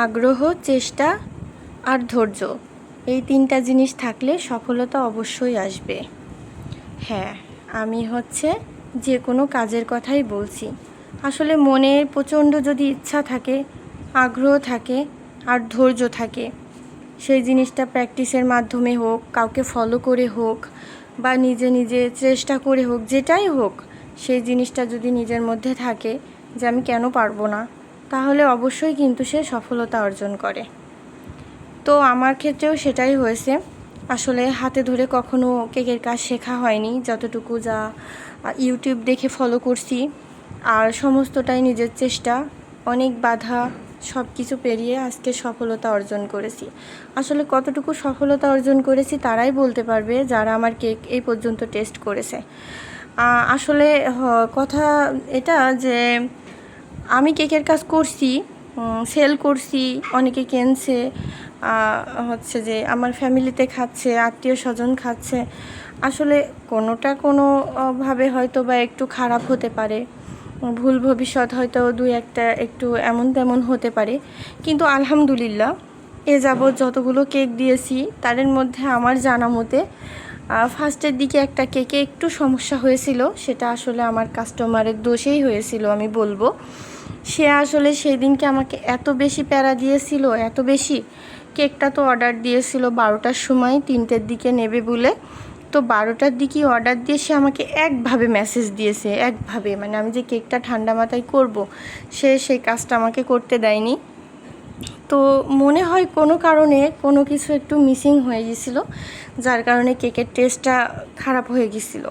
আগ্রহ, চেষ্টা আর ধৈর্য, এই তিনটা জিনিস থাকলে সফলতা অবশ্যই আসবে। হ্যাঁ, আমি যে কোনো কাজের কথাই বলছি। আসলে মনে প্রচণ্ড যদি ইচ্ছা থাকে, আগ্রহ থাকে আর ধৈর্য থাকে, সেই জিনিসটা প্র্যাকটিসের মাধ্যমে হোক, কাউকে ফলো করে হোক, বা নিজে নিজে চেষ্টা করে হোক, যেটাই হোক, সেই জিনিসটা যদি নিজের মধ্যে থাকে যে আমি কেন পারবো না, তাহলে অবশ্যই কিন্তু সে সফলতা অর্জন করে। তো আমার ক্ষেত্রেও সেটাই হয়েছে। আসলে হাতে ধরে কখনো কেকের কাজ শেখা হয়নি, যতটুকু যা ইউটিউব দেখে ফলো করছি, আর সমস্তটাই নিজের চেষ্টা, অনেক বাধা, সব কিছু পেরিয়ে আজকে সফলতা অর্জন করেছি। আসলে কতটুকু সফলতা অর্জন করেছি তারাই বলতে পারবে যারা আমার কেক এই পর্যন্ত টেস্ট করেছে। আসলে কথা এটা যে আমি কেকের কাজ করছি, সেল করছি, অনেকে কিনছে, যে আমার ফ্যামিলিতে খাচ্ছে, আত্মীয় স্বজন খাচ্ছে। আসলে কোনোটা কোনোভাবে হয়তো বা একটু খারাপ হতে পারে, ভুল ভবিষ্যৎ হয়তো দুই একটা একটু এমন তেমন হতে পারে, কিন্তু আলহামদুলিল্লাহ এ যাবৎ যতগুলো কেক দিয়েছি তাদের মধ্যে আমার জানা মতে ফার্স্টের দিকে একটা কেকে একটু সমস্যা হয়েছিল, সেটা আসলে আমার কাস্টমারের দোষেই হয়েছিল আমি বলবো। সে আসলে সেই দিনকে আমাকে এত বেশি প্যারা দিয়েছিল, এত বেশি। কেকটা তো অর্ডার দিয়েছিল 12টার সময়, 3টের দিকে নেবে বলে। তো 12টার দিকেই অর্ডার দিয়ে সে আমাকে একভাবে মেসেজ দিয়েছে, একভাবে, মানে আমি যে কেকটা ঠান্ডা মাথায় করব, সেই কাজটা আমাকে করতে দেয়নি। তো মনে হয় কোনো কারণে কোনো কিছু একটু মিসিং হয়ে গেছিলো, যার কারণে কেকের টেস্টটা খারাপ হয়ে গেছিলো।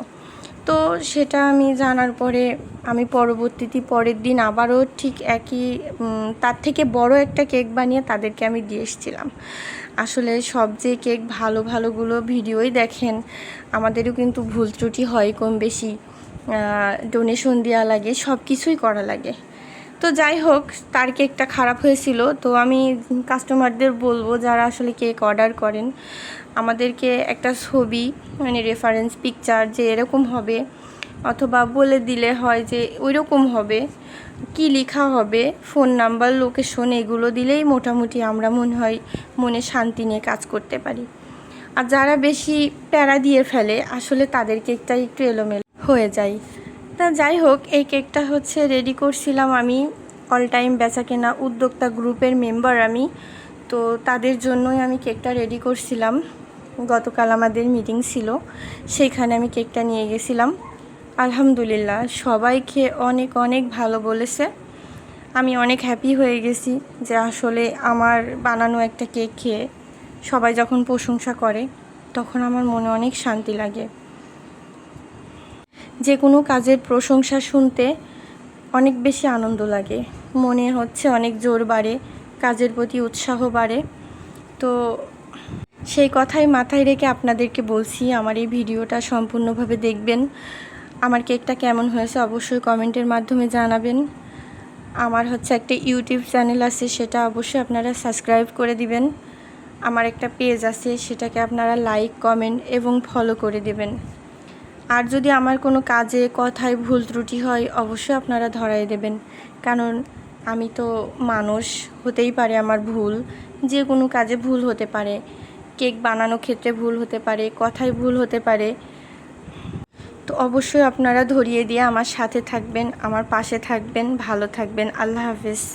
তো সেটা আমি জানার পরে আমি পরের দিন আবারও ঠিক একই তার থেকে বড় একটা কেক বানিয়ে তাদেরকে আমি দিয়ে এসেছিলাম। আসলে সব যে কেক ভালোগুলো ভিডিওই দেখেন, আমাদেরও কিন্তু ভুল ত্রুটি হয় কম বেশি, ডোনেশন দেওয়া লাগে, সব কিছুই করা লাগে। তো যাই হোক, তার কেকটা খারাপ হয়েছিল। তো আমি কাস্টমারদের বলবো যারা আসলে কেক অর্ডার করেন, আমাদেরকে একটা ছবি, মানে রেফারেন্স পিকচার যে এরকম হবে, অথবা বলে দিলে হয় যে ওই রকম হবে, কি লেখা হবে, ফোন নাম্বার, লোকেশন, এগুলো দিলেই মোটামুটি আমরা মনে শান্তি নিয়ে কাজ করতে পারি। আর যারা বেশি প্যারা দিয়ে ফেলে, আসলে তাদের কেকটা একটু এলোমেলো হয়ে যায়। তা যাই হোক, এই কেকটা রেডি করছিলাম আমি, অল টাইম বেচাকেনা উদ্যোক্তা গ্রুপের মেম্বার আমি। তো তাদের জন্যই আমি কেকটা রেডি করছিলাম। গতকাল আমাদের মিটিং ছিল, সেইখানে আমি কেকটা নিয়ে গেছিলাম। আলহামদুলিল্লাহ সবাই খেয়ে অনেক অনেক ভালো বলেছে। আমি অনেক হ্যাপি হয়ে গেছি যে আসলে আমার বানানো একটা কেক খেয়ে সবাই যখন প্রশংসা করে, তখন আমার মনে অনেক শান্তি লাগে। যে কোনো কাজের প্রশংসা শুনতে অনেক বেশি আনন্দ লাগে, মনে অনেক জোর বাড়ে, কাজের প্রতি উৎসাহ বাড়ে। তো সেই কথাই মাথায় রেখে আপনাদেরকে বলছি, আমার এই ভিডিওটা সম্পূর্ণভাবে দেখবেন। আমার কেকটা কেমন হয়েছে অবশ্যই কমেন্টের মাধ্যমে জানাবেন। আমার একটা ইউটিউব চ্যানেল আছে, সেটা অবশ্যই আপনারা সাবস্ক্রাইব করে দিবেন। আমার একটা পেজ আছে, সেটাকে আপনারা লাইক, কমেন্ট এবং ফলো করে দেবেন। আর যদি আমার কোনো কাজে কথায় ভুল ত্রুটি হয়, অবশ্যই আপনারা ধরাই দেবেন, কারণ আমি তো মানুষ, হতেই পারে আমার ভুল, যে কোনো কাজে ভুল হতে পারে, কেক বানানোর ক্ষেত্রে ভুল হতে পারে, কথায় ভুল হতে পারে। তো অবশ্যই আপনারা ধরিয়ে দিয়ে আমার সাথে থাকবেন, আমার পাশে থাকবেন, ভালো থাকবেন। আল্লাহ হাফেজ।